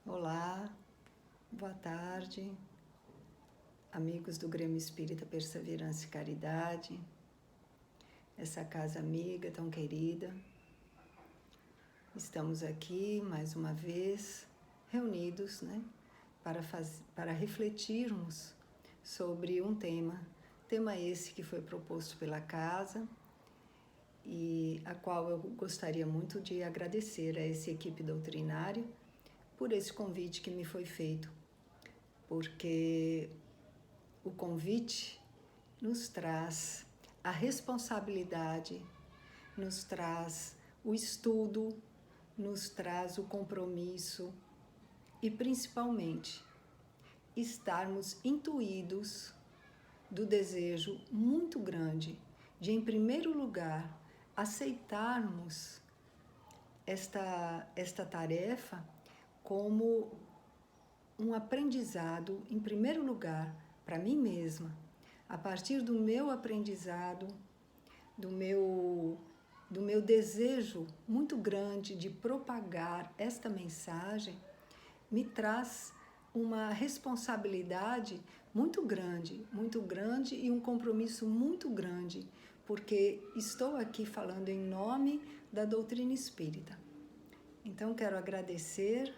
Olá, boa tarde, amigos do Grêmio Espírita Perseverança e Caridade, essa casa amiga tão querida. Estamos aqui mais uma vez reunidos, para refletirmos sobre um tema esse que foi proposto pela casa e a qual eu gostaria muito de agradecer a essa equipe doutrinária por esse convite que me foi feito, porque o convite nos traz a responsabilidade, nos traz o estudo, nos traz o compromisso e, principalmente, estarmos intuídos do desejo muito grande de, em primeiro lugar, aceitarmos esta tarefa como um aprendizado, em primeiro lugar, para mim mesma, a partir do meu aprendizado, do meu desejo muito grande de propagar esta mensagem, me traz uma responsabilidade muito grande e um compromisso muito grande, porque estou aqui falando em nome da doutrina espírita. Então, quero agradecer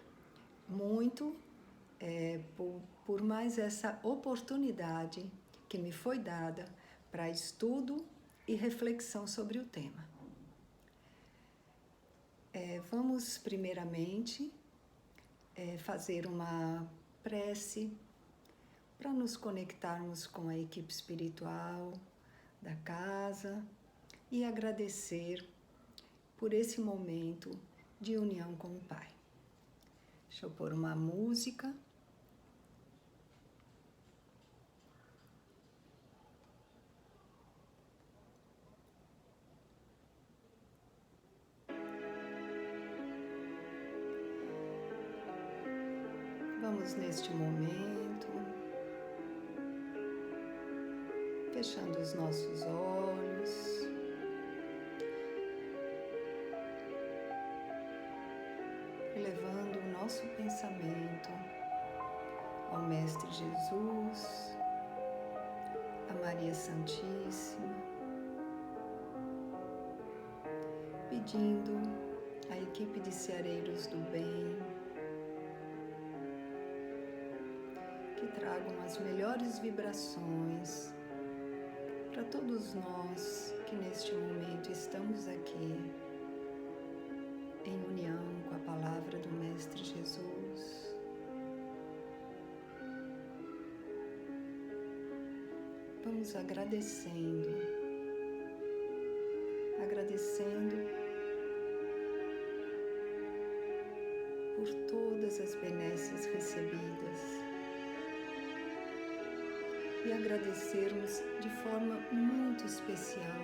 muito por mais essa oportunidade que me foi dada para estudo e reflexão sobre o tema. Vamos primeiramente fazer uma prece para nos conectarmos com a equipe espiritual da casa e agradecer por esse momento de união com o Pai. Deixa eu pôr uma música. Vamos neste momento, fechando os nossos olhos, elevando o nosso pensamento ao Mestre Jesus, a Maria Santíssima, pedindo à equipe de Ceareiros do Bem que tragam as melhores vibrações para todos nós que neste momento estamos aqui em união com a palavra do Mestre Jesus. Vamos agradecendo por todas as benesses recebidas e agradecermos de forma muito especial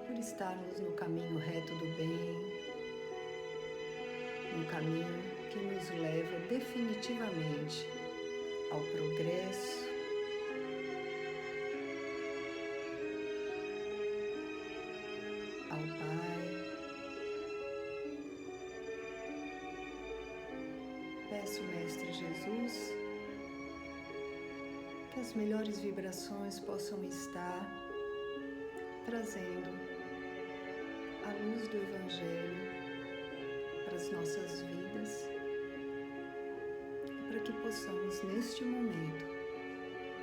por estarmos no caminho reto do bem, no caminho que nos leva definitivamente ao progresso, ao Pai. Peço, Mestre Jesus, que as melhores vibrações possam estar trazendo a luz do Evangelho para as nossas vidas, para que possamos, neste momento,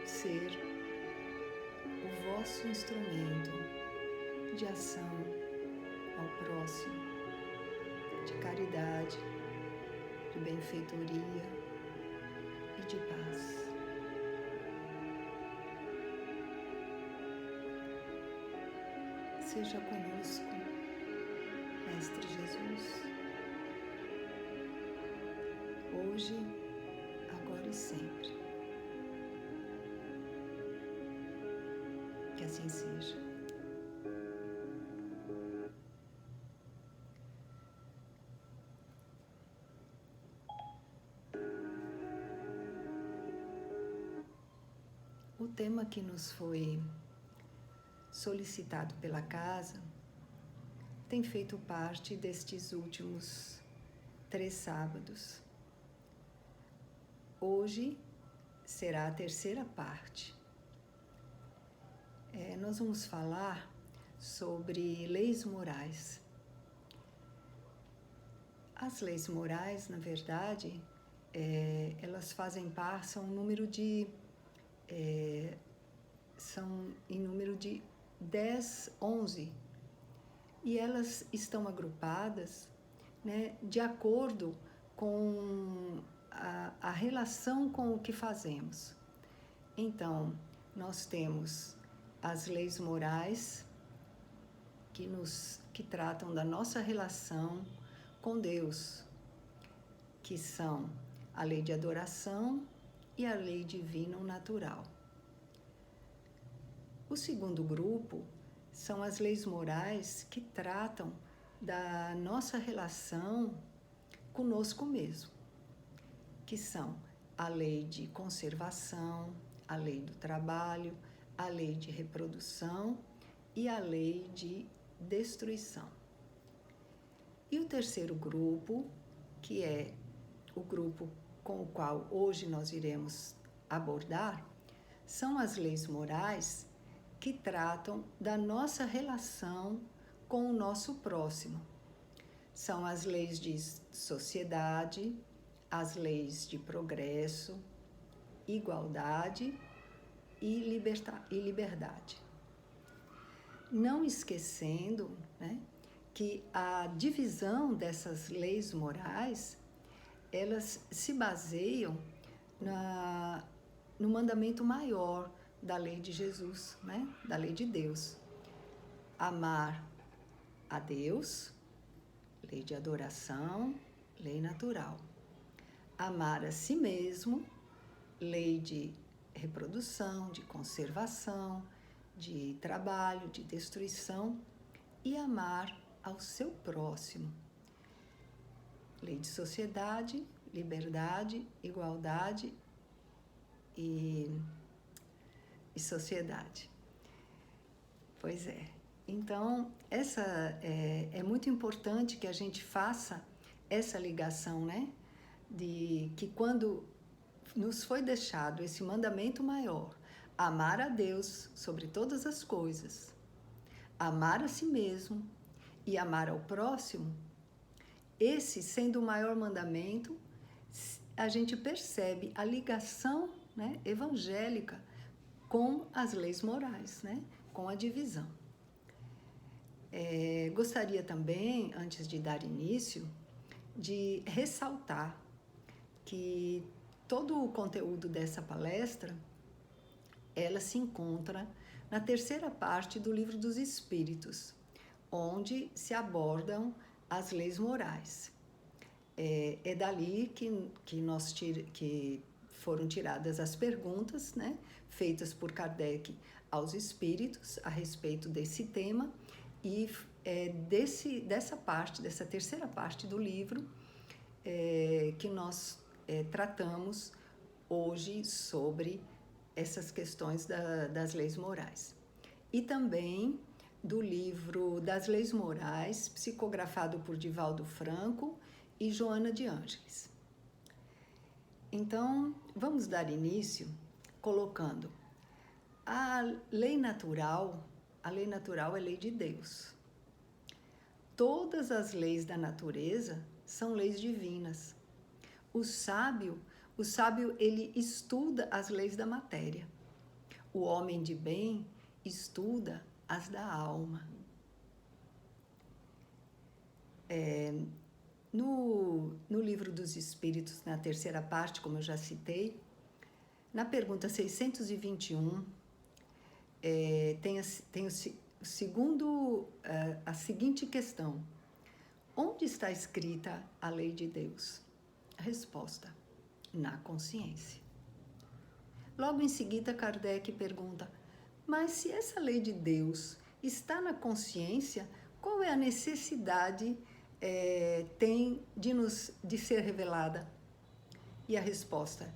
ser o vosso instrumento de ação ao próximo, de caridade, de benfeitoria e de paz. Seja conosco, Mestre Jesus, hoje, agora e sempre. Que assim seja. O tema que nos foi solicitado pela casa tem feito parte destes últimos 3 sábados. Hoje será a terceira parte. Nós vamos falar sobre leis morais. As leis morais, na verdade, elas fazem parte, são em número de 10, 11, e elas estão agrupadas, né, de acordo com a relação com o que fazemos. Então, nós temos as leis morais que tratam da nossa relação com Deus, que são a lei de adoração e a lei divina ou natural. O segundo grupo são as leis morais que tratam da nossa relação conosco mesmo, que são a lei de conservação, a lei do trabalho, a lei de reprodução e a lei de destruição. E o terceiro grupo, que é o grupo com o qual hoje nós iremos abordar, são as leis morais que tratam da nossa relação com o nosso próximo. São as leis de sociedade, as leis de progresso, igualdade e liberdade. Não esquecendo, né, que a divisão dessas leis morais, elas se baseiam no mandamento maior da lei de Jesus, né, da lei de Deus. Amar a Deus, lei de adoração, lei natural. Amar a si mesmo, lei de reprodução, de conservação, de trabalho, de destruição, e amar ao seu próximo. Lei de sociedade, liberdade, igualdade e sociedade. Pois é. Então, é muito importante que a gente faça essa ligação, né? De que quando nos foi deixado esse mandamento maior, amar a Deus sobre todas as coisas, amar a si mesmo e amar ao próximo, esse sendo o maior mandamento, a gente percebe a ligação, né, evangélica com as leis morais, né, com a divisão. Gostaria também, antes de dar início, de ressaltar que todo o conteúdo dessa palestra, ela se encontra na terceira parte do Livro dos Espíritos, onde se abordam as leis morais. É dali que foram tiradas as perguntas, né, feitas por Kardec aos espíritos a respeito desse tema, e dessa terceira parte do livro que nós tratamos hoje sobre essas questões das leis morais. E também do livro das Leis Morais, psicografado por Divaldo Franco e Joana de Ângeles. Então, vamos dar início colocando a lei natural é lei de Deus. Todas as leis da natureza são leis divinas. O sábio, ele estuda as leis da matéria. O homem de bem estuda as da alma. No Livro dos Espíritos, na terceira parte, como eu já citei, na pergunta 621, tem a seguinte questão: onde está escrita a lei de Deus? A resposta: na consciência. Logo em seguida, Kardec pergunta: mas se essa lei de Deus está na consciência, qual é a necessidade de ser revelada? E a resposta: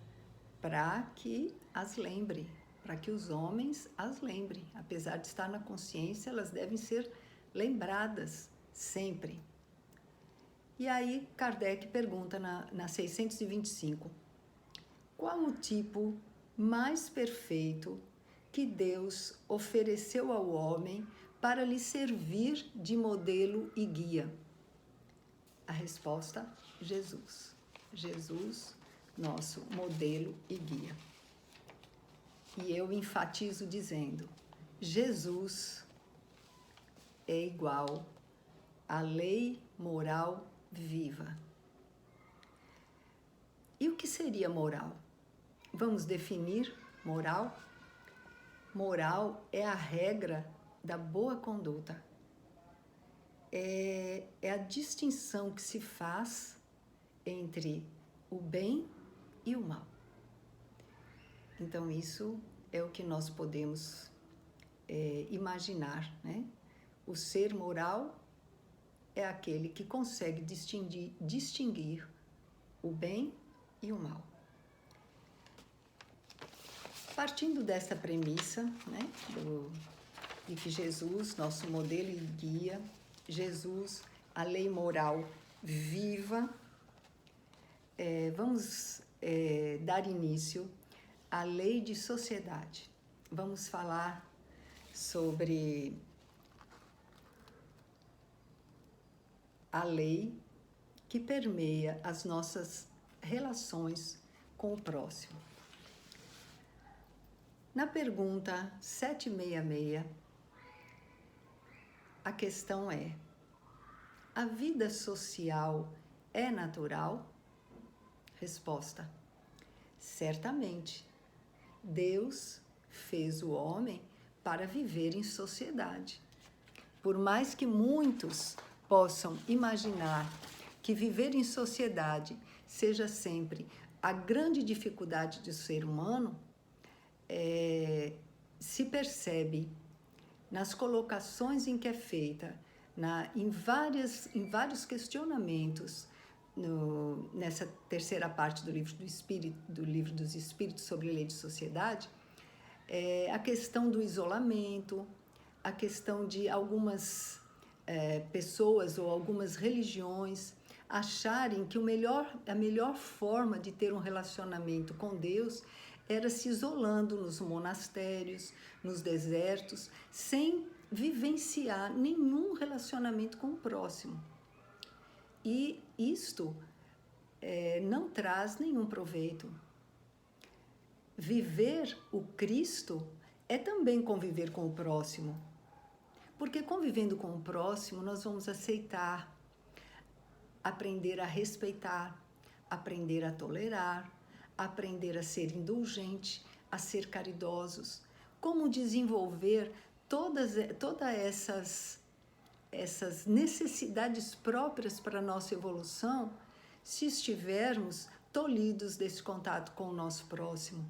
para que as lembre, para que os homens as lembrem. Apesar de estar na consciência, elas devem ser lembradas sempre. E aí Kardec pergunta na 625, qual o tipo mais perfeito que Deus ofereceu ao homem para lhe servir de modelo e guia? A resposta, Jesus. Jesus, nosso modelo e guia. E eu enfatizo dizendo, Jesus é igual à lei moral viva. E o que seria moral? Vamos definir moral? Moral é a regra da boa conduta. É a distinção que se faz entre o bem e o mal. Então, isso é o que nós podemos imaginar, né? O ser moral é aquele que consegue distinguir o bem e o mal. Partindo dessa premissa, né, de que Jesus, nosso modelo e guia, Jesus, a lei moral viva, vamos dar início à lei de sociedade. Vamos falar sobre a lei que permeia as nossas relações com o próximo. Na pergunta 766, a questão é: a vida social é natural? Resposta: certamente. Deus fez o homem para viver em sociedade. Por mais que muitos possam imaginar que viver em sociedade seja sempre a grande dificuldade do ser humano, se percebe nas colocações em que é feita, em vários questionamentos, nessa terceira parte do livro dos Espíritos sobre a lei de sociedade, a questão do isolamento, a questão de algumas pessoas ou algumas religiões acharem que a melhor forma de ter um relacionamento com Deus era se isolando nos monastérios, nos desertos, sem vivenciar nenhum relacionamento com o próximo. E isto não traz nenhum proveito. Viver o Cristo é também conviver com o próximo. Porque convivendo com o próximo, nós vamos aceitar, aprender a respeitar, aprender a tolerar, aprender a ser indulgente, a ser caridosos. Como desenvolver todas essas necessidades próprias para a nossa evolução se estivermos tolhidos desse contato com o nosso próximo.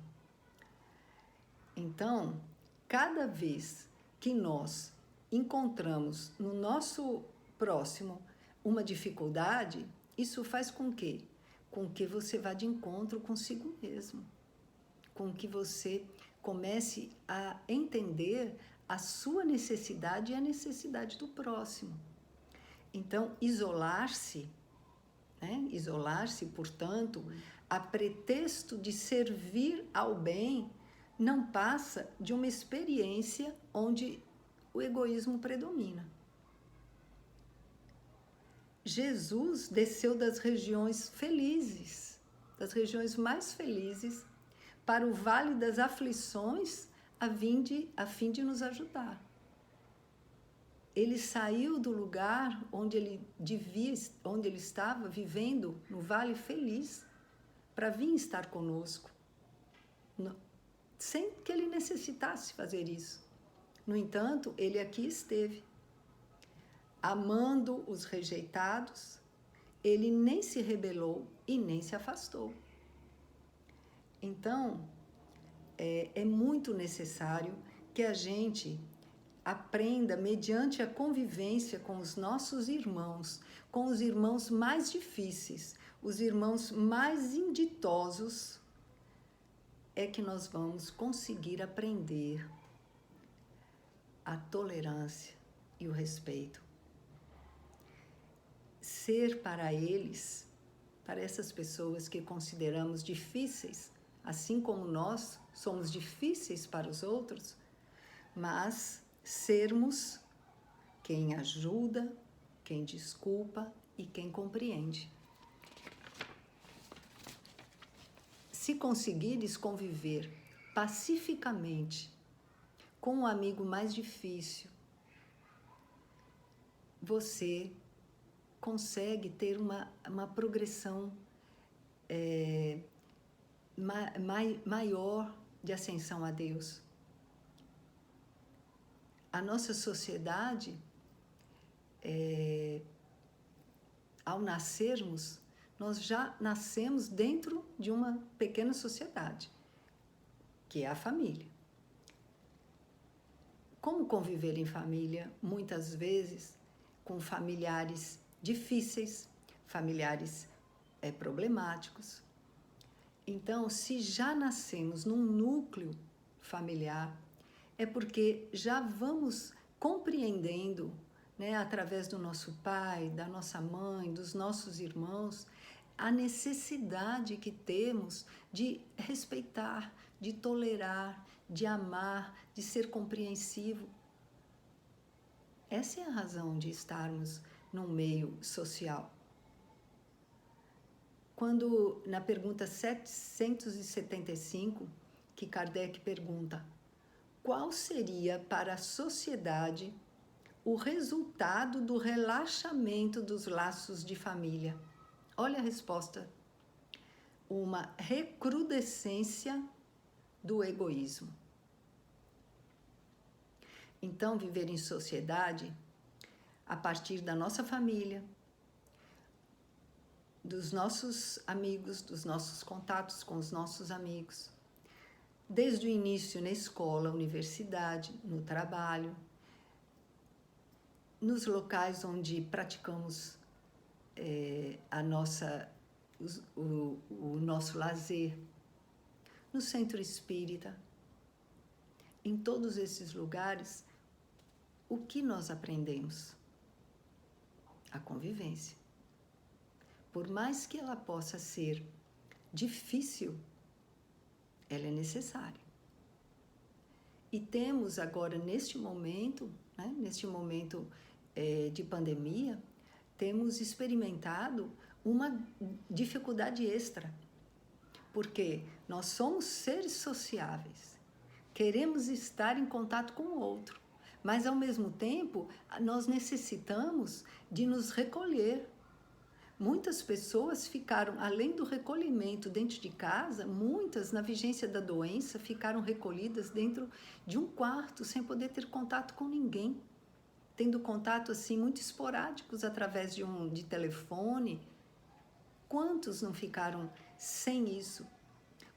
Então, cada vez que nós encontramos no nosso próximo uma dificuldade, isso faz com que você vá de encontro consigo mesmo, com que você comece a entender a sua necessidade e a necessidade do próximo. Então, isolar-se, portanto, a pretexto de servir ao bem, não passa de uma experiência onde o egoísmo predomina. Jesus desceu das regiões felizes, das regiões mais felizes, para o vale das aflições, a fim de nos ajudar. Ele saiu do lugar onde ele estava vivendo, no vale feliz, para vir estar conosco, sem que ele necessitasse fazer isso. No entanto, ele aqui esteve, amando os rejeitados, ele nem se rebelou e nem se afastou. Então, é muito necessário que a gente aprenda, mediante a convivência com os nossos irmãos, com os irmãos mais difíceis, os irmãos mais inditosos, é que nós vamos conseguir aprender a tolerância e o respeito. ser para eles, para essas pessoas que consideramos difíceis, assim como nós somos difíceis para os outros, mas sermos quem ajuda, quem desculpa e quem compreende. Se conseguires conviver pacificamente com o amigo mais difícil, você consegue ter uma progressão maior de ascensão a Deus. A nossa sociedade, ao nascermos, nós já nascemos dentro de uma pequena sociedade, que é a família. Como conviver em família, muitas vezes, com familiares difíceis, familiares problemáticos. Então, se já nascemos num núcleo familiar, é porque já vamos compreendendo, né, através do nosso pai, da nossa mãe, dos nossos irmãos, a necessidade que temos de respeitar, de tolerar, de amar, de ser compreensivo. Essa é a razão de estarmos num meio social. Quando, na pergunta 775, que Kardec pergunta: qual seria para a sociedade o resultado do relaxamento dos laços de família? Olha a resposta: uma recrudescência do egoísmo. Então, viver em sociedade, a partir da nossa família, dos nossos amigos, dos nossos contatos com os nossos amigos, desde o início na escola, universidade, no trabalho, nos locais onde praticamos o nosso lazer, no centro espírita, em todos esses lugares, o que nós aprendemos? A convivência. Por mais que ela possa ser difícil, ela é necessária. E temos agora, neste momento, né, de pandemia, temos experimentado uma dificuldade extra, porque nós somos seres sociáveis, queremos estar em contato com o outro, mas, ao mesmo tempo, nós necessitamos de nos recolher. Muitas pessoas ficaram, além do recolhimento dentro de casa, muitas, na vigência da doença, ficaram recolhidas dentro de um quarto, sem poder ter contato com ninguém, tendo contato, assim, muito esporádicos, através de telefone. Quantos não ficaram sem isso?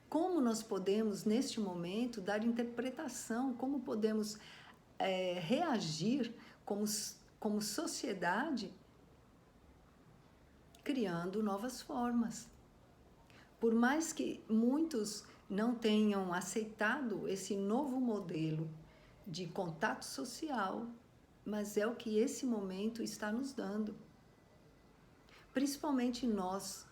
Como nós podemos, neste momento, dar interpretação, como podemos reagir como sociedade, criando novas formas. Por mais que muitos não tenham aceitado esse novo modelo de contato social, mas é o que esse momento está nos dando. Principalmente nós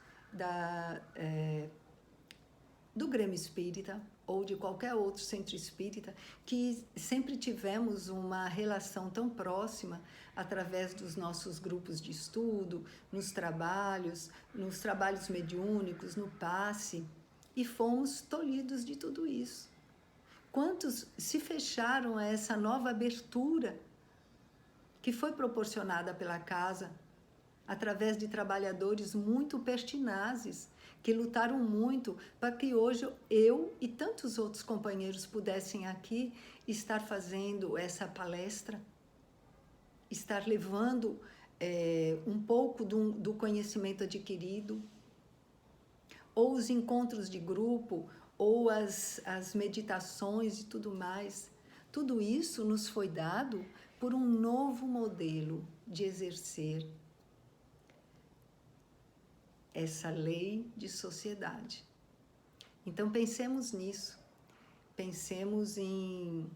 do Grêmio Espírita ou de qualquer outro centro espírita, que sempre tivemos uma relação tão próxima através dos nossos grupos de estudo, nos trabalhos mediúnicos, no passe, e fomos tolhidos de tudo isso. Quantos se fecharam a essa nova abertura que foi proporcionada pela casa, através de trabalhadores muito pertinazes, que lutaram muito para que hoje eu e tantos outros companheiros pudessem aqui estar fazendo essa palestra, estar levando um pouco do conhecimento adquirido, ou os encontros de grupo, ou as meditações e tudo mais. Tudo isso nos foi dado por um novo modelo de exercer essa lei de sociedade. Então, pensemos nisso. Pensemos em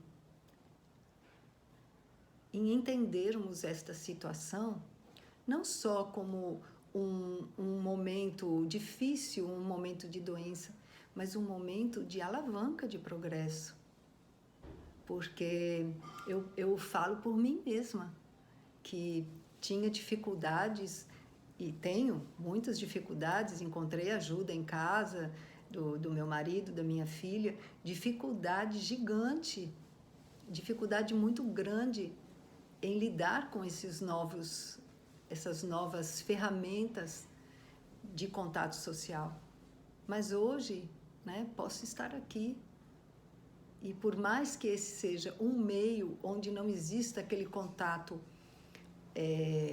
entendermos esta situação, não só como um momento difícil, um momento de doença, mas um momento de alavanca de progresso. Porque eu falo por mim mesma, que tinha dificuldades e tenho muitas dificuldades, encontrei ajuda em casa do meu marido, da minha filha, dificuldade gigante, dificuldade muito grande em lidar com essas novas ferramentas de contato social. Mas hoje, né, posso estar aqui. E por mais que esse seja um meio onde não exista aquele contato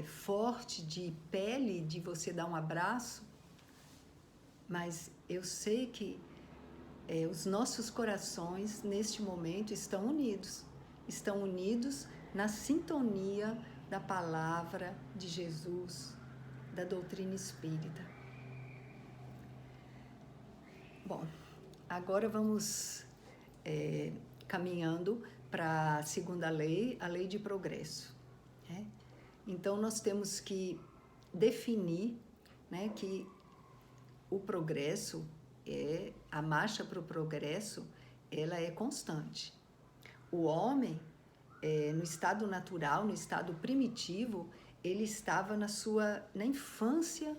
forte de pele, de você dar um abraço, mas eu sei que os nossos corações, neste momento, estão unidos na sintonia da palavra de Jesus, da doutrina espírita. Bom, agora vamos caminhando para a segunda lei, a lei de progresso. Né? Então, nós temos que definir, né, que o progresso, a marcha para o progresso, ela é constante. O homem, no estado natural, no estado primitivo, ele estava na infância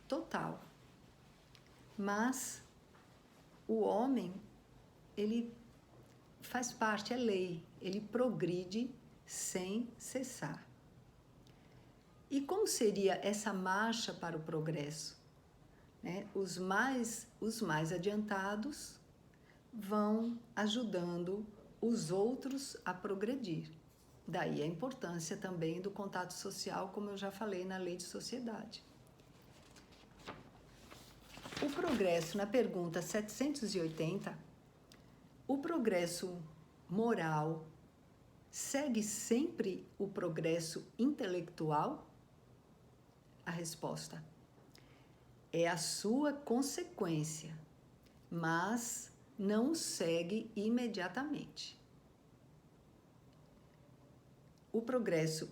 total. Mas o homem, ele faz parte, é lei, ele progride sem cessar. E como seria essa marcha para o progresso? Né? Os mais adiantados vão ajudando os outros a progredir. Daí a importância também do contato social, como eu já falei na lei de sociedade. O progresso, na pergunta 780, o progresso moral segue sempre o progresso intelectual? A resposta é a sua consequência, mas não segue imediatamente. O progresso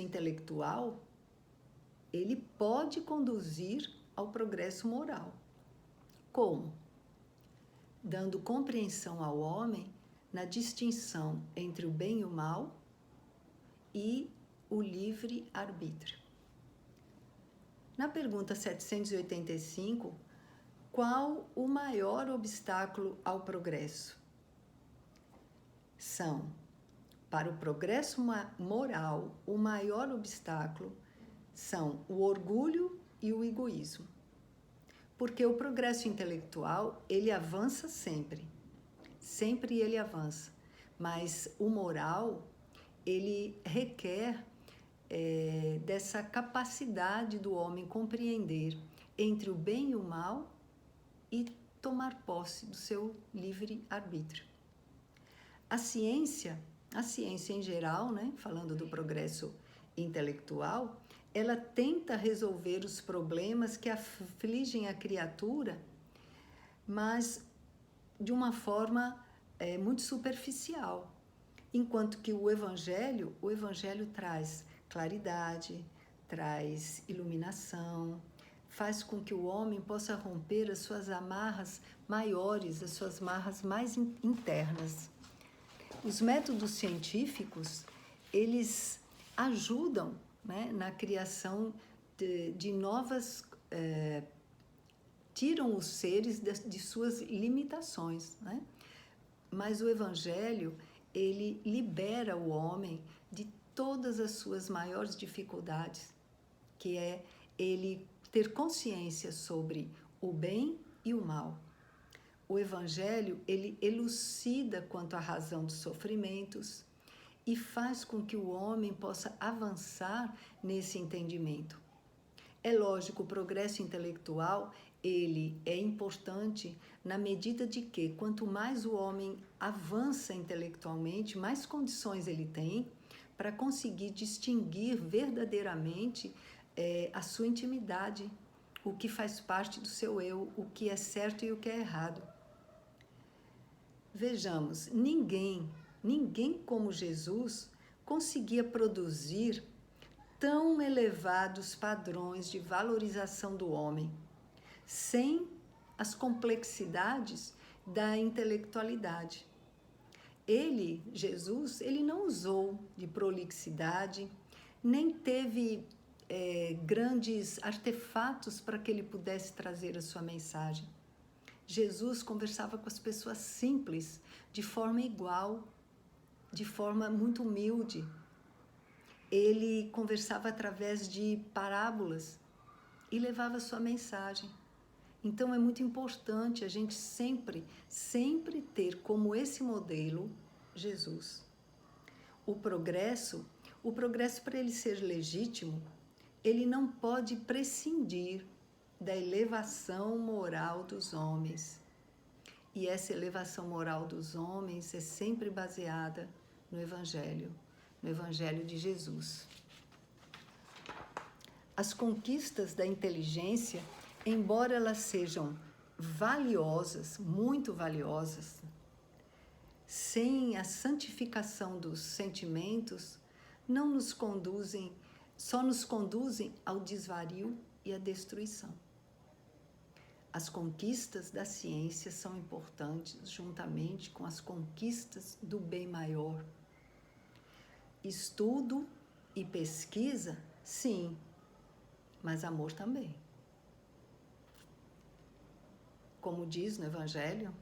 intelectual, ele pode conduzir ao progresso moral. Como? Dando compreensão ao homem na distinção entre o bem e o mal e o livre-arbítrio. Na pergunta 785, qual o maior obstáculo ao progresso? Para o progresso moral, o maior obstáculo são o orgulho e o egoísmo. Porque o progresso intelectual, ele avança sempre ele avança, mas o moral, ele requer dessa capacidade do homem compreender entre o bem e o mal e tomar posse do seu livre-arbítrio. A ciência em geral, né, falando do progresso intelectual, ela tenta resolver os problemas que afligem a criatura, mas de uma forma muito superficial. Enquanto que o Evangelho traz claridade, traz iluminação, faz com que o homem possa romper as suas amarras maiores, as suas amarras mais internas. Os métodos científicos, eles ajudam, né, na criação de novas... tiram os seres de suas limitações, né? Mas o Evangelho, ele libera o homem de todas as suas maiores dificuldades, que é ele ter consciência sobre o bem e o mal. O Evangelho, ele elucida quanto à razão dos sofrimentos e faz com que o homem possa avançar nesse entendimento. É lógico, o progresso intelectual, ele é importante na medida de que, quanto mais o homem avança intelectualmente, mais condições ele tem para conseguir distinguir verdadeiramente a sua intimidade, o que faz parte do seu eu, o que é certo e o que é errado. Vejamos, ninguém como Jesus conseguia produzir tão elevados padrões de valorização do homem, sem as complexidades da intelectualidade. Ele, Jesus, ele não usou de prolixidade, nem teve grandes artefatos para que ele pudesse trazer a sua mensagem. Jesus conversava com as pessoas simples, de forma igual, de forma muito humilde. Ele conversava através de parábolas e levava a sua mensagem. Então é muito importante a gente sempre ter como esse modelo Jesus. O progresso para ele ser legítimo, ele não pode prescindir da elevação moral dos homens. E essa elevação moral dos homens é sempre baseada no Evangelho de Jesus. As conquistas da inteligência, embora elas sejam valiosas, muito valiosas, sem a santificação dos sentimentos, só nos conduzem ao desvario e à destruição. As conquistas da ciência são importantes juntamente com as conquistas do bem maior. Estudo e pesquisa, sim, mas amor também. Como diz no Evangelho,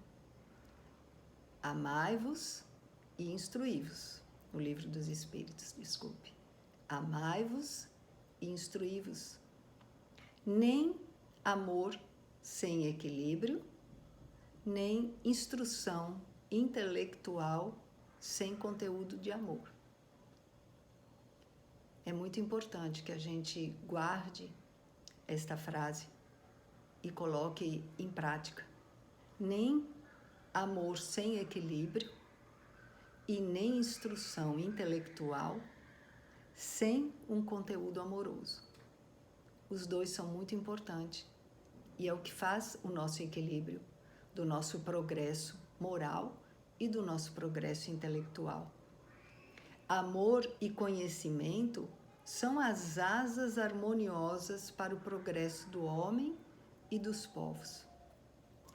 amai-vos e instruí-vos, no Livro dos Espíritos, desculpe. Amai-vos e instruí-vos. Nem amor sem equilíbrio, nem instrução intelectual sem conteúdo de amor. É muito importante que a gente guarde esta frase e coloque em prática. Nem amor sem equilíbrio e nem instrução intelectual sem um conteúdo amoroso. Os dois são muito importantes e é o que faz o nosso equilíbrio, do nosso progresso moral e do nosso progresso intelectual. Amor e conhecimento são as asas harmoniosas para o progresso do homem e dos povos.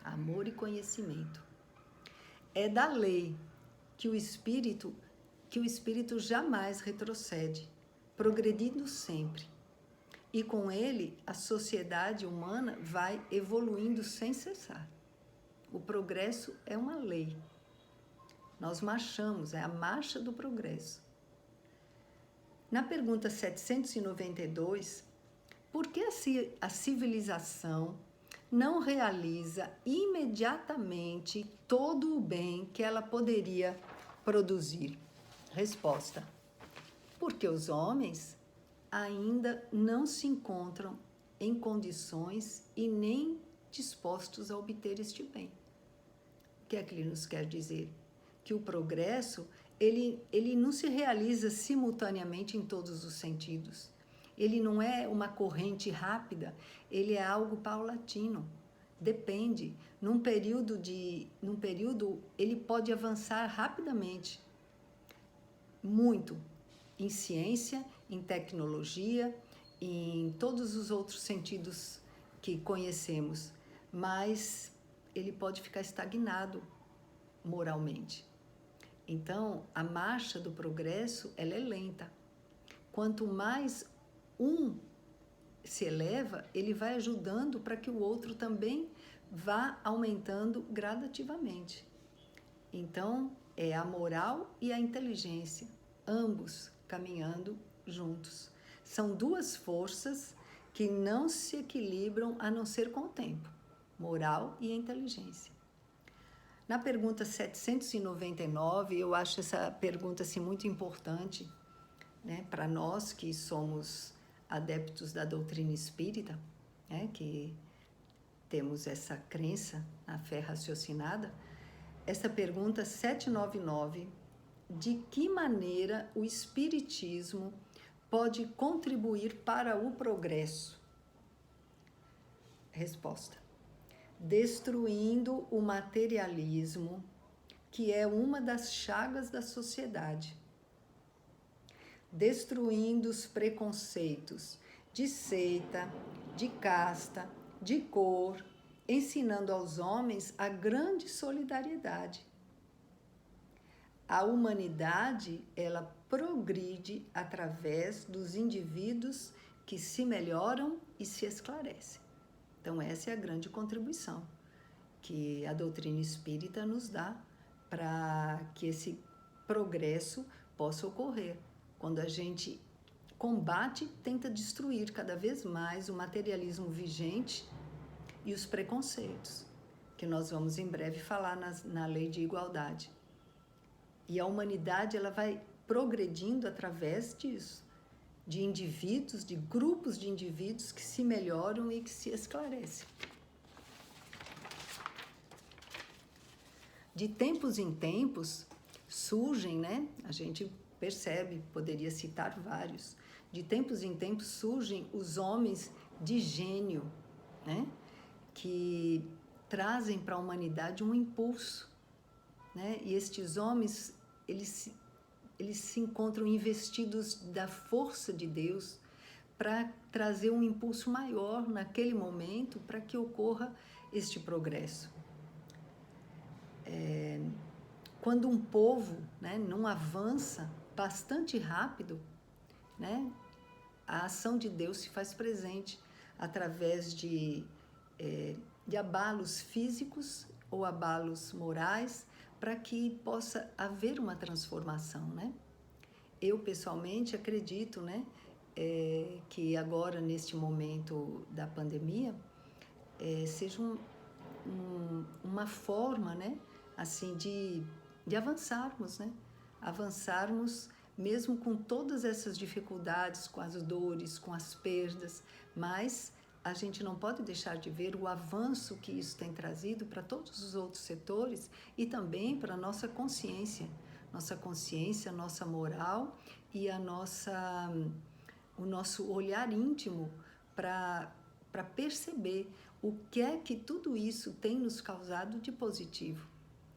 Amor e conhecimento. É da lei que o espírito jamais retrocede, progredindo sempre. E com ele, a sociedade humana vai evoluindo sem cessar. O progresso é uma lei. Nós marchamos, é a marcha do progresso. Na pergunta 792, por que a civilização não realiza imediatamente todo o bem que ela poderia produzir? Resposta: porque os homens ainda não se encontram em condições e nem dispostos a obter este bem. O que é que ele nos quer dizer? Que o progresso, ele não se realiza simultaneamente em todos os sentidos. Ele não é uma corrente rápida, ele é algo paulatino. Depende. Num período ele pode avançar rapidamente, muito, em ciência, em tecnologia, em todos os outros sentidos que conhecemos, mas ele pode ficar estagnado moralmente. Então, a marcha do progresso, ela é lenta. Quanto mais um se eleva, ele vai ajudando para que o outro também vá aumentando gradativamente. Então, é a moral e a inteligência, ambos caminhando juntos. São duas forças que não se equilibram a não ser com o tempo, moral e inteligência. Na pergunta 799, eu acho essa pergunta assim, muito importante, né, para nós que somos adeptos da doutrina espírita, né, que temos essa crença na fé raciocinada. Essa pergunta 799, de que maneira o espiritismo pode contribuir para o progresso? Resposta: destruindo o materialismo, que é uma das chagas da sociedade. destruindo os preconceitos de seita, de casta, de cor, ensinando aos homens a grande solidariedade. A humanidade, ela progride através dos indivíduos que se melhoram e se esclarecem. Então, essa é a grande contribuição que a doutrina espírita nos dá para que esse progresso possa ocorrer. Quando a gente combate, tenta destruir cada vez mais o materialismo vigente e os preconceitos, que nós vamos em breve falar na lei de igualdade. E a humanidade, ela vai progredindo através disso, de indivíduos, de grupos de indivíduos que se melhoram e que se esclarecem. De tempos em tempos surgem, né? A gente percebe, poderia citar vários. De tempos em tempos surgem os homens de gênio, né? Que trazem para a humanidade um impulso, né? E estes homens, eles se encontram investidos da força de Deus para trazer um impulso maior naquele momento para que ocorra este progresso. Quando um povo, né, não avança bastante rápido, né, a ação de Deus se faz presente através de abalos físicos ou abalos morais, para que possa haver uma transformação, né? Eu, pessoalmente, acredito, né, que agora, neste momento da pandemia, seja uma forma, né, assim, de avançarmos, né? Avançarmos mesmo com todas essas dificuldades, com as dores, com as perdas, mas a gente não pode deixar de ver o avanço que isso tem trazido para todos os outros setores e também para a nossa consciência, nossa moral e o nosso olhar íntimo para perceber o que é que tudo isso tem nos causado de positivo.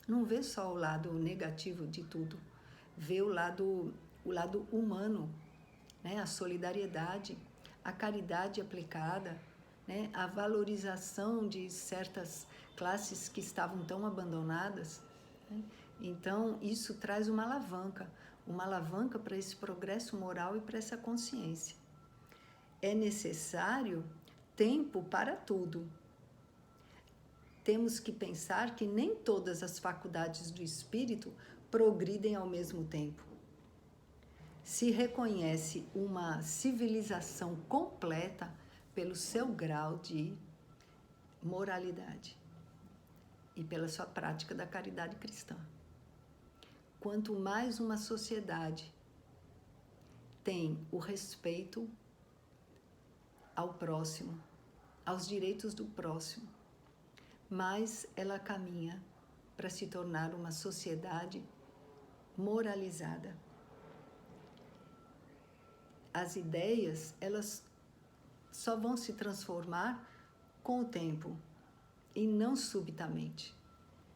Não vê só o lado negativo de tudo, vê o lado humano, né? A solidariedade, a caridade aplicada, né? A valorização de certas classes que estavam tão abandonadas, né? Então, isso traz uma alavanca para esse progresso moral e para essa consciência. É necessário tempo para tudo. Temos que pensar que nem todas as faculdades do espírito progridem ao mesmo tempo. Se reconhece uma civilização completa pelo seu grau de moralidade e pela sua prática da caridade cristã. Quanto mais uma sociedade tem o respeito ao próximo, aos direitos do próximo, mais ela caminha para se tornar uma sociedade moralizada. As ideias, elas só vão se transformar com o tempo e não subitamente,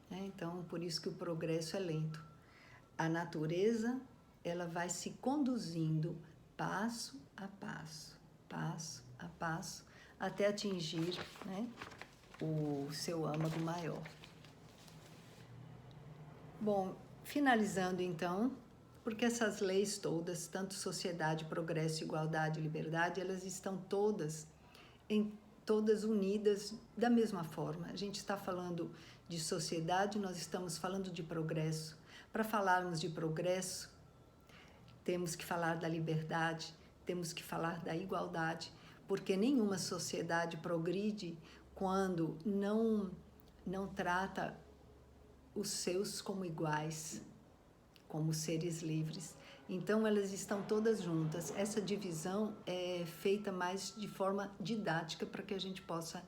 né? Então, por isso que o progresso é lento. A natureza, ela vai se conduzindo passo a passo, até atingir, né, o seu âmago maior. Bom, finalizando então, porque essas leis todas, tanto sociedade, progresso, igualdade e liberdade, elas estão todas unidas da mesma forma. A gente está falando de sociedade, nós estamos falando de progresso. Para falarmos de progresso, temos que falar da liberdade, temos que falar da igualdade, porque nenhuma sociedade progride quando não trata os seus como iguais, como seres livres. Então, elas estão todas juntas. Essa divisão é feita mais de forma didática para que a gente possa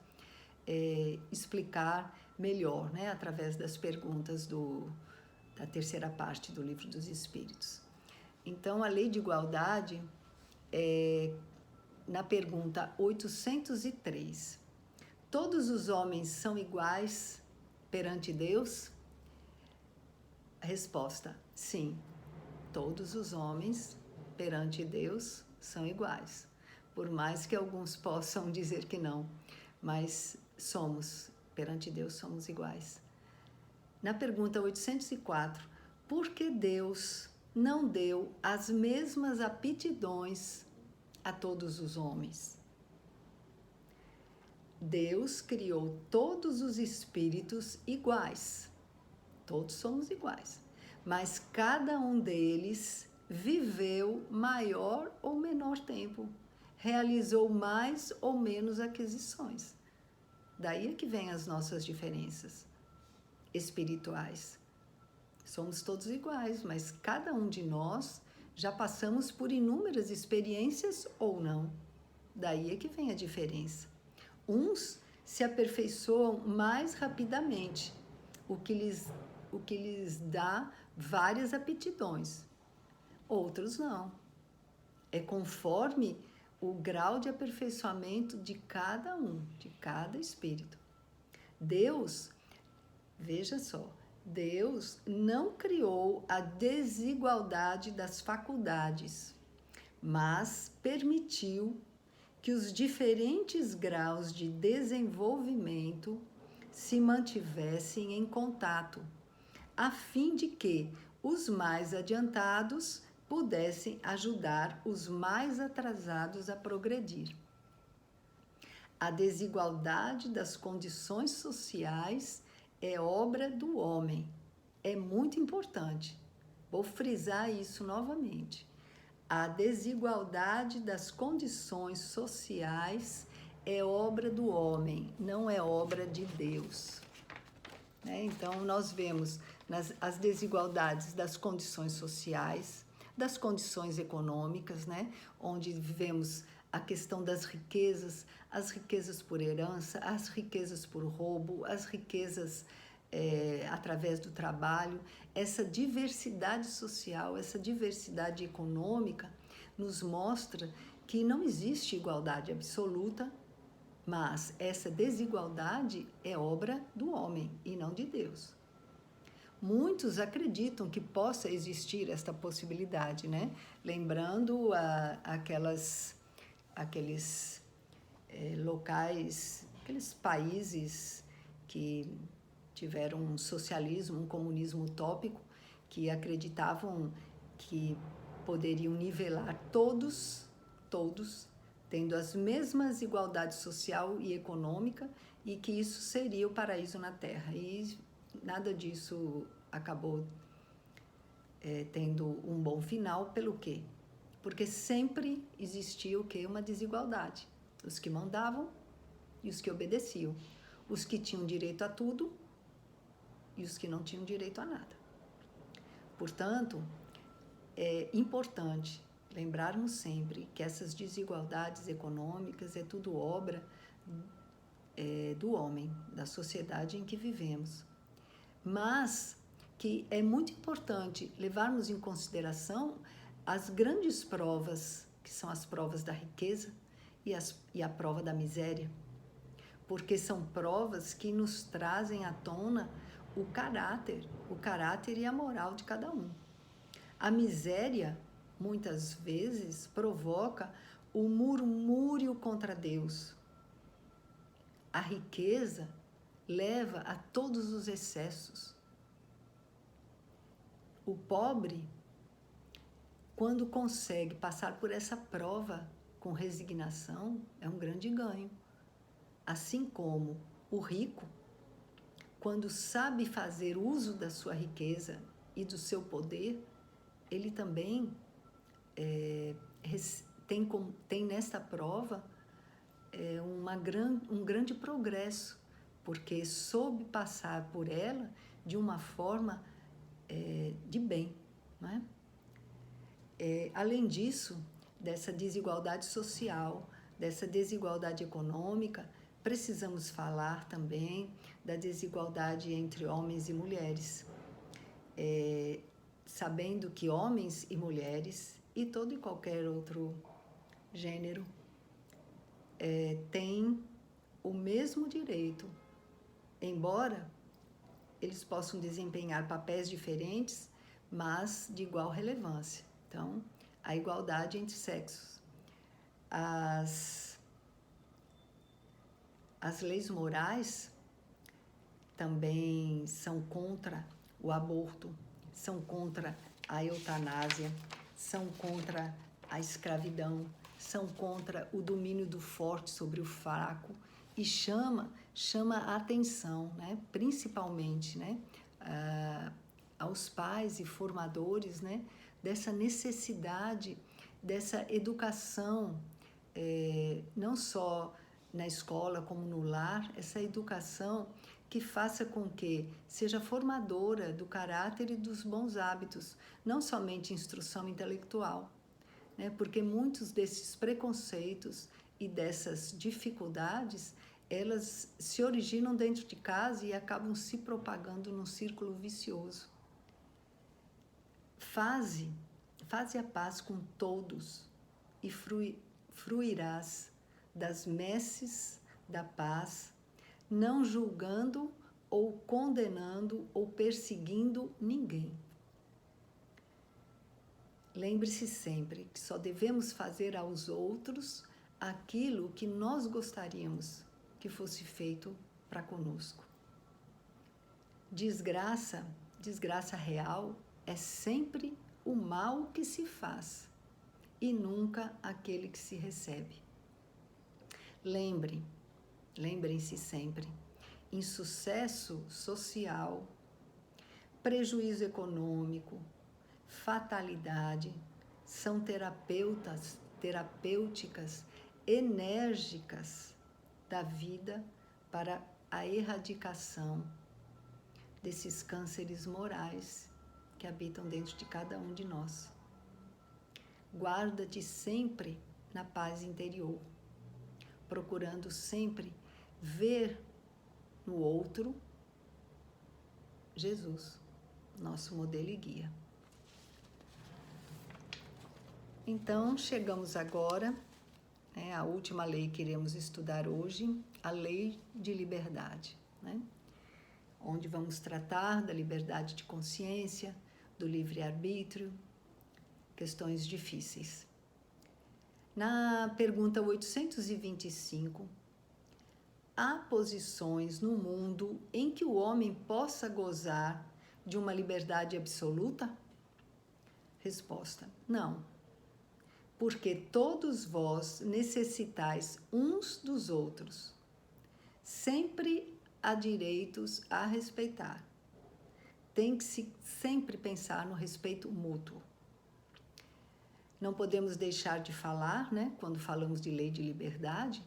explicar melhor, né, através das perguntas da terceira parte do Livro dos Espíritos. Então, a lei de igualdade, na pergunta 803, todos os homens são iguais perante Deus? A resposta, sim, todos os homens perante Deus são iguais. Por mais que alguns possam dizer que não, mas perante Deus somos iguais. Na pergunta 804, por que Deus não deu as mesmas aptidões a todos os homens? Deus criou todos os espíritos iguais. Todos somos iguais. Mas cada um deles viveu maior ou menor tempo, realizou mais ou menos aquisições. Daí é que vem as nossas diferenças espirituais. Somos todos iguais, mas cada um de nós já passamos por inúmeras experiências ou não. Daí é que vem a diferença. Uns se aperfeiçoam mais rapidamente, o que lhes dá várias aptidões. Outros não. É conforme o grau de aperfeiçoamento de cada um, de cada espírito. Deus, veja só, Deus não criou a desigualdade das faculdades, mas permitiu que os diferentes graus de desenvolvimento se mantivessem em contato, a fim de que os mais adiantados pudessem ajudar os mais atrasados a progredir. A desigualdade das condições sociais é obra do homem. É muito importante. Vou frisar isso novamente. A desigualdade das condições sociais é obra do homem, não é obra de Deus. Então, nós vemos as desigualdades das condições sociais, das condições econômicas, onde vivemos a questão das riquezas, as riquezas por herança, as riquezas por roubo, as riquezas através do trabalho. Essa diversidade social, essa diversidade econômica nos mostra que não existe igualdade absoluta, mas essa desigualdade é obra do homem e não de Deus. Muitos acreditam que possa existir esta possibilidade, Lembrando aqueles locais, aqueles países que tiveram um socialismo, um comunismo utópico, que acreditavam que poderiam nivelar todos, tendo as mesmas igualdades social e econômica, e que isso seria o paraíso na Terra. E nada disso acabou tendo um bom final. Pelo quê? Porque sempre existia o quê? Uma desigualdade. Os que mandavam e os que obedeciam. Os que tinham direito a tudo e os que não tinham direito a nada. Portanto, é importante lembrarmos sempre que essas desigualdades econômicas é tudo obra do homem, da sociedade em que vivemos. Mas que é muito importante levarmos em consideração as grandes provas, que são as provas da riqueza e a prova da miséria, porque são provas que nos trazem à tona o caráter e a moral de cada um. A miséria, muitas vezes, provoca o murmúrio contra Deus. A riqueza leva a todos os excessos. O pobre, quando consegue passar por essa prova com resignação, é um grande ganho. Assim como o rico, quando sabe fazer uso da sua riqueza e do seu poder, ele também tem nesta prova um grande progresso, porque soube passar por ela de uma forma de bem. Além disso, dessa desigualdade social, dessa desigualdade econômica, precisamos falar também da desigualdade entre homens e mulheres, sabendo que homens e mulheres e todo e qualquer outro gênero têm o mesmo direito, embora eles possam desempenhar papéis diferentes, mas de igual relevância. Então, a igualdade entre sexos. As leis morais também são contra o aborto, são contra a eutanásia, são contra a escravidão, são contra o domínio do forte sobre o fraco e chama a atenção, né? Principalmente, né? Aos pais e formadores, né? Dessa necessidade, dessa educação, não só na escola como no lar, essa educação que faça com que seja formadora do caráter e dos bons hábitos, não somente instrução intelectual, né? Porque muitos desses preconceitos e dessas dificuldades, elas se originam dentro de casa e acabam se propagando num círculo vicioso. Faze a paz com todos e fruirás das messes da paz, não julgando ou condenando ou perseguindo ninguém. Lembre-se sempre que só devemos fazer aos outros aquilo que nós gostaríamos que fosse feito para conosco. Desgraça real é sempre o mal que se faz e nunca aquele que se recebe. Lembrem-se sempre, insucesso social, prejuízo econômico, fatalidade, são terapêuticas enérgicas da vida para a erradicação desses cânceres morais que habitam dentro de cada um de nós. Guarda-te sempre na paz interior, procurando sempre ver no outro Jesus, nosso modelo e guia. Então, chegamos agora, né, à última lei que iremos estudar hoje, a lei de liberdade, né? Onde vamos tratar da liberdade de consciência, do livre-arbítrio, questões difíceis. Na pergunta 825, há posições no mundo em que o homem possa gozar de uma liberdade absoluta? Resposta: não. Porque todos vós necessitais uns dos outros. Sempre há direitos a respeitar. Tem que se sempre pensar no respeito mútuo. Não podemos deixar de falar, né, quando falamos de lei de liberdade,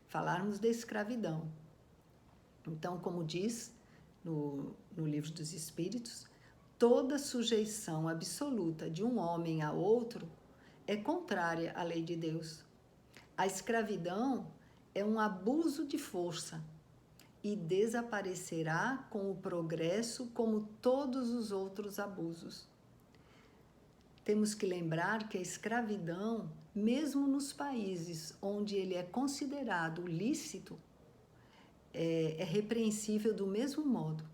falarmos da escravidão. Então, como diz no Livro dos Espíritos, toda sujeição absoluta de um homem a outro é contrária à lei de Deus. A escravidão é um abuso de força e desaparecerá com o progresso como todos os outros abusos. Temos que lembrar que a escravidão, mesmo nos países onde ele é considerado lícito, é repreensível do mesmo modo.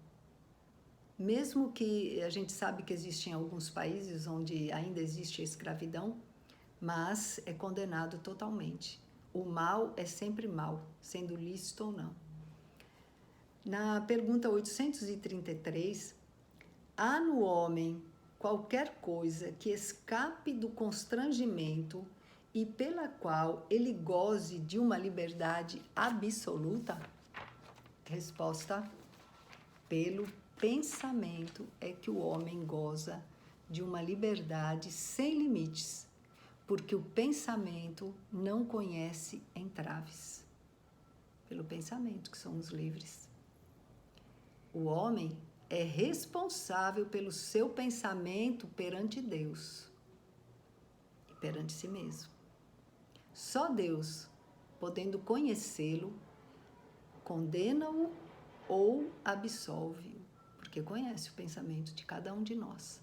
Mesmo que a gente sabe que existem alguns países onde ainda existe a escravidão, mas é condenado totalmente. O mal é sempre mal, sendo lícito ou não. Na pergunta 833, há no homem qualquer coisa que escape do constrangimento e pela qual ele goze de uma liberdade absoluta? Resposta: pelo pensamento é que o homem goza de uma liberdade sem limites, porque o pensamento não conhece entraves. Pelo pensamento que somos livres. O homem é responsável pelo seu pensamento perante Deus e perante si mesmo. Só Deus, podendo conhecê-lo, condena-o ou absolve-o, porque conhece o pensamento de cada um de nós.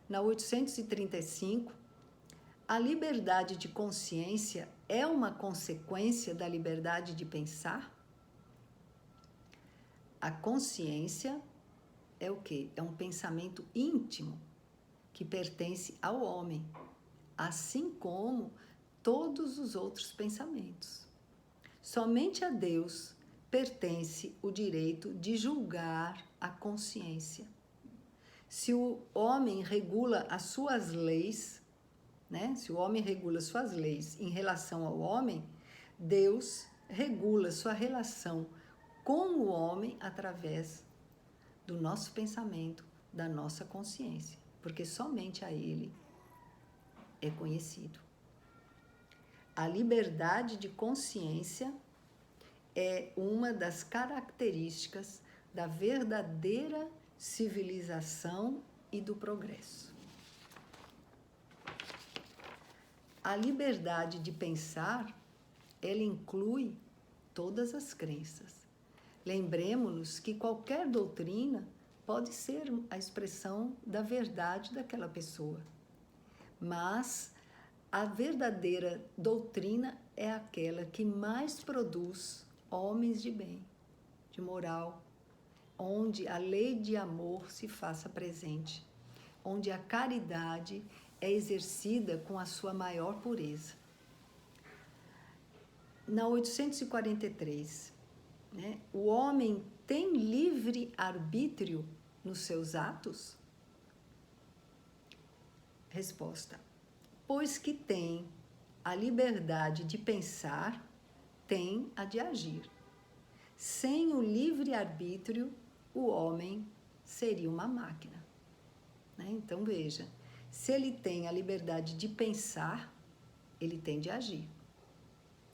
Na 835, a liberdade de consciência é uma consequência da liberdade de pensar? A consciência é o quê? É um pensamento íntimo que pertence ao homem. assim como todos os outros pensamentos. Somente a Deus pertence o direito de julgar a consciência. Se o homem regula as suas leis, né? Se o homem regula suas leis em relação ao homem, Deus regula sua relação com o homem através do nosso pensamento, da nossa consciência, porque somente a Ele é conhecido. A liberdade de consciência é uma das características da verdadeira civilização e do progresso. A liberdade de pensar, ela inclui todas as crenças. Lembremos-nos que qualquer doutrina pode ser a expressão da verdade daquela pessoa, mas a verdadeira doutrina é aquela que mais produz homens de bem, de moral, onde a lei de amor se faça presente, onde a caridade é exercida com a sua maior pureza. Na 843, né, o homem tem livre arbítrio nos seus atos? Resposta: pois que tem a liberdade de pensar, tem a de agir. Sem o livre-arbítrio, o homem seria uma máquina. Né? Então, veja, se ele tem a liberdade de pensar, ele tem de agir.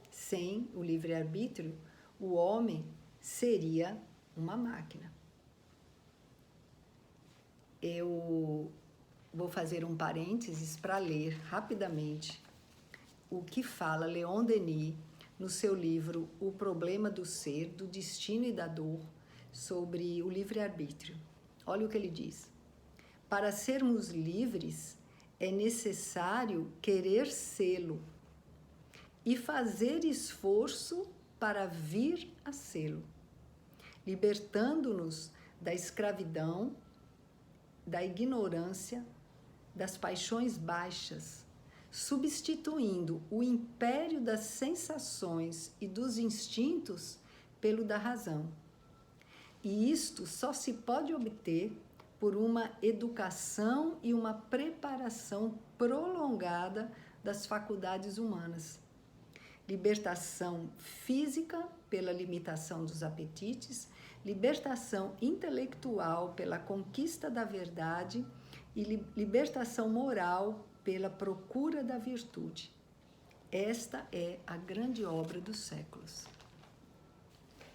Sem o livre-arbítrio, o homem seria uma máquina. Eu vou fazer um parênteses para ler rapidamente o que fala Leon Denis no seu livro O Problema do Ser, do Destino e da Dor, sobre o livre-arbítrio. Olha o que ele diz. Para sermos livres, é necessário querer sê-lo e fazer esforço para vir a sê-lo, libertando-nos da escravidão, da ignorância, das paixões baixas, substituindo o império das sensações e dos instintos pelo da razão. E isto só se pode obter por uma educação e uma preparação prolongada das faculdades humanas. Libertação física pela limitação dos apetites, libertação intelectual pela conquista da verdade e libertação moral pela procura da virtude. Esta é a grande obra dos séculos.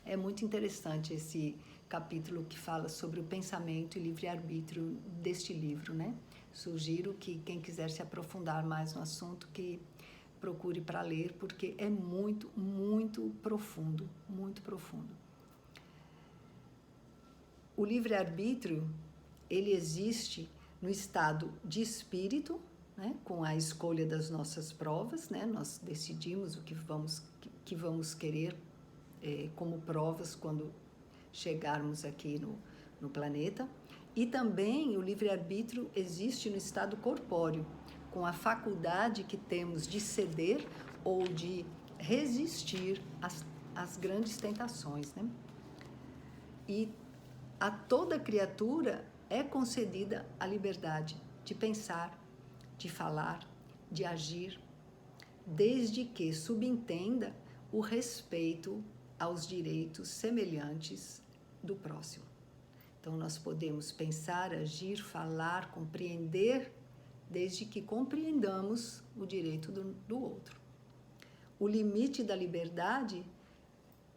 É muito interessante esse capítulo que fala sobre o pensamento e livre-arbítrio deste livro, né? Sugiro que quem quiser se aprofundar mais no assunto, que procure para ler, porque é muito, muito profundo, muito profundo. O livre-arbítrio, ele existe no estado de espírito, né, com a escolha das nossas provas, né, nós decidimos o que vamos querer como provas quando chegarmos aqui no planeta. E também o livre-arbítrio existe no estado corpóreo, com a faculdade que temos de ceder ou de resistir às grandes tentações, né? E a toda criatura é concedida a liberdade de pensar, de falar, de agir, desde que subentenda o respeito aos direitos semelhantes do próximo. Então, nós podemos pensar, agir, falar, compreender, desde que compreendamos o direito do outro. O limite da liberdade,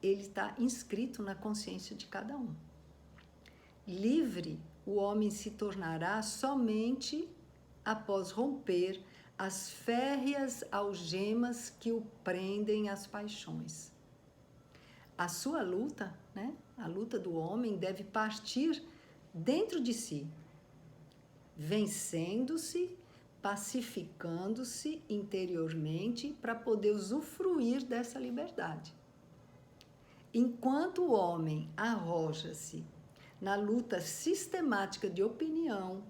ele está inscrito na consciência de cada um. Livre, o homem se tornará somente após romper as férreas algemas que o prendem às paixões. A sua luta, né? A luta do homem deve partir dentro de si, vencendo-se, pacificando-se interiormente para poder usufruir dessa liberdade. Enquanto o homem arroja-se na luta sistemática de opinião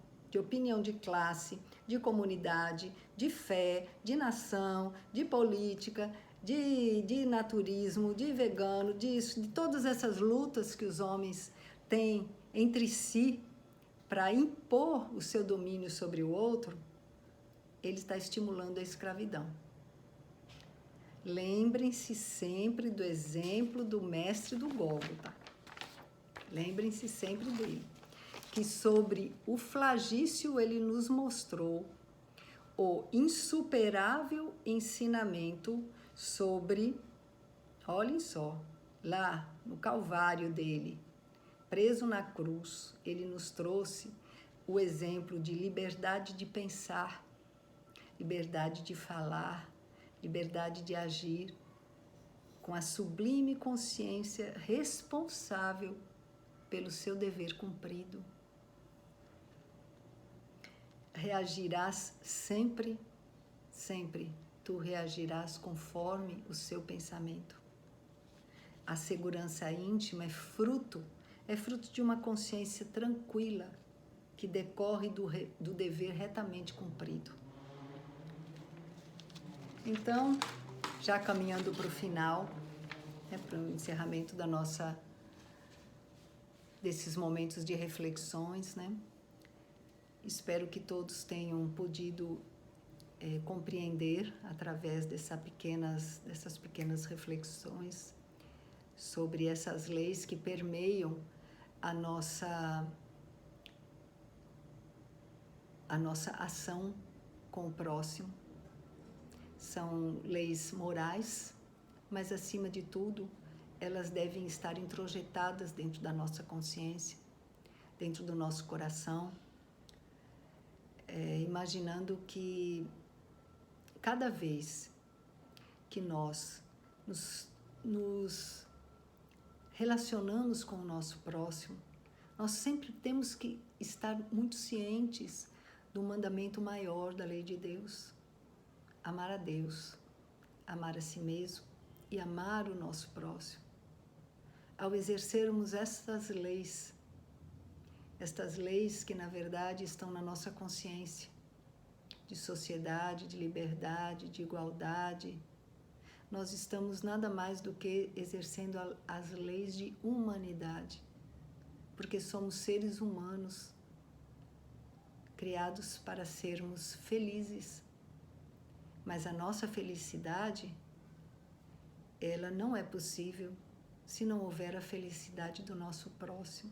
de classe, de comunidade, de fé, de nação, de política, de naturismo, de vegano, de todas essas lutas que os homens têm entre si para impor o seu domínio sobre o outro, ele está estimulando a escravidão. Lembrem-se sempre do exemplo do mestre do Gólgota. Lembrem-se sempre dele, que sobre o flagício ele nos mostrou o insuperável ensinamento sobre, olhem só, lá no Calvário dele, preso na cruz, ele nos trouxe o exemplo de liberdade de pensar, liberdade de falar, liberdade de agir, com a sublime consciência responsável pelo seu dever cumprido. Reagirás sempre, sempre, tu reagirás conforme o seu pensamento. A segurança íntima é fruto de uma consciência tranquila que decorre do dever retamente cumprido. Então, já caminhando para o final, para o encerramento desses momentos de reflexões, espero que todos tenham podido compreender através dessas pequenas reflexões sobre essas leis que permeiam a nossa ação com o próximo. São leis morais, mas acima de tudo, elas devem estar introjetadas dentro da nossa consciência, dentro do nosso coração, imaginando que cada vez que nós nos relacionamos com o nosso próximo, nós sempre temos que estar muito cientes do mandamento maior da lei de Deus: amar a Deus, amar a si mesmo e amar o nosso próximo. Ao exercermos estas leis que na verdade estão na nossa consciência, de sociedade, de liberdade, de igualdade, nós estamos nada mais do que exercendo as leis de humanidade, porque somos seres humanos criados para sermos felizes. Mas a nossa felicidade, ela não é possível se não houver a felicidade do nosso próximo.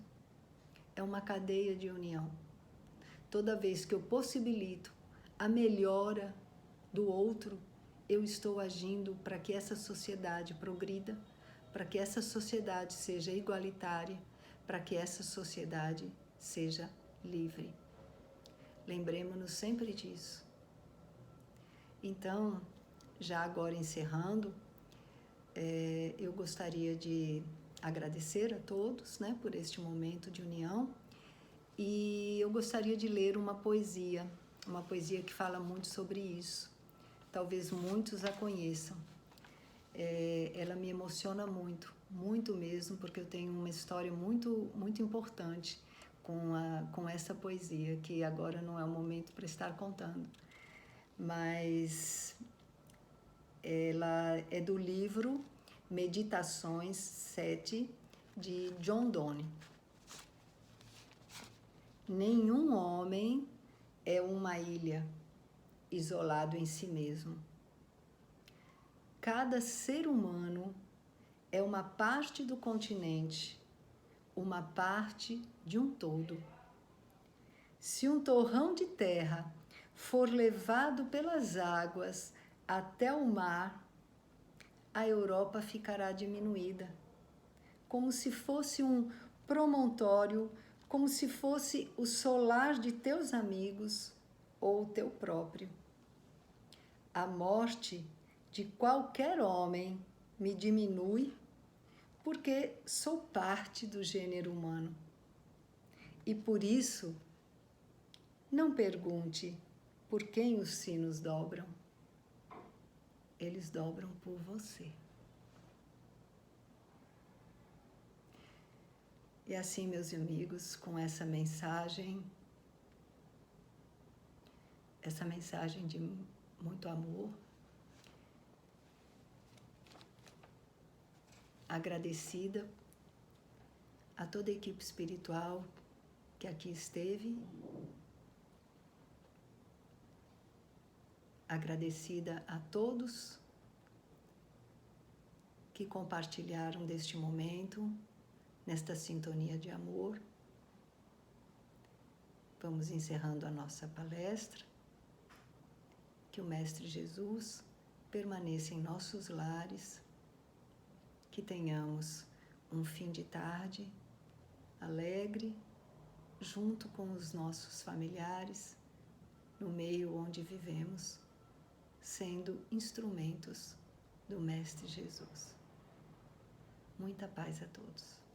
É uma cadeia de união. Toda vez que eu possibilito a melhora do outro, eu estou agindo para que essa sociedade progrida, para que essa sociedade seja igualitária, para que essa sociedade seja livre. Lembremos-nos sempre disso. Então, já agora encerrando, eu gostaria de agradecer a todos, por este momento de união, e eu gostaria de ler uma poesia que fala muito sobre isso. Talvez muitos a conheçam. Ela me emociona muito, muito mesmo, porque eu tenho uma história muito, muito importante com essa poesia, que agora não é o momento para estar contando. Mas ela é do livro Meditações 7, de John Donne. Nenhum homem é uma ilha isolado em si mesmo. Cada ser humano é uma parte do continente, uma parte de um todo. Se um torrão de terra for levado pelas águas até o mar, a Europa ficará diminuída, como se fosse um promontório, como se fosse o solar de teus amigos ou teu próprio. A morte de qualquer homem me diminui, porque sou parte do gênero humano. E por isso, não pergunte por quem os sinos dobram. Eles dobram por você. E assim, meus amigos, com essa mensagem, essa mensagem de muito amor. Agradecida a toda a equipe espiritual que aqui esteve. Agradecida a todos que compartilharam deste momento, nesta sintonia de amor. Vamos encerrando a nossa palestra. Que o Mestre Jesus permaneça em nossos lares, que tenhamos um fim de tarde alegre, junto com os nossos familiares, no meio onde vivemos, sendo instrumentos do Mestre Jesus. Muita paz a todos.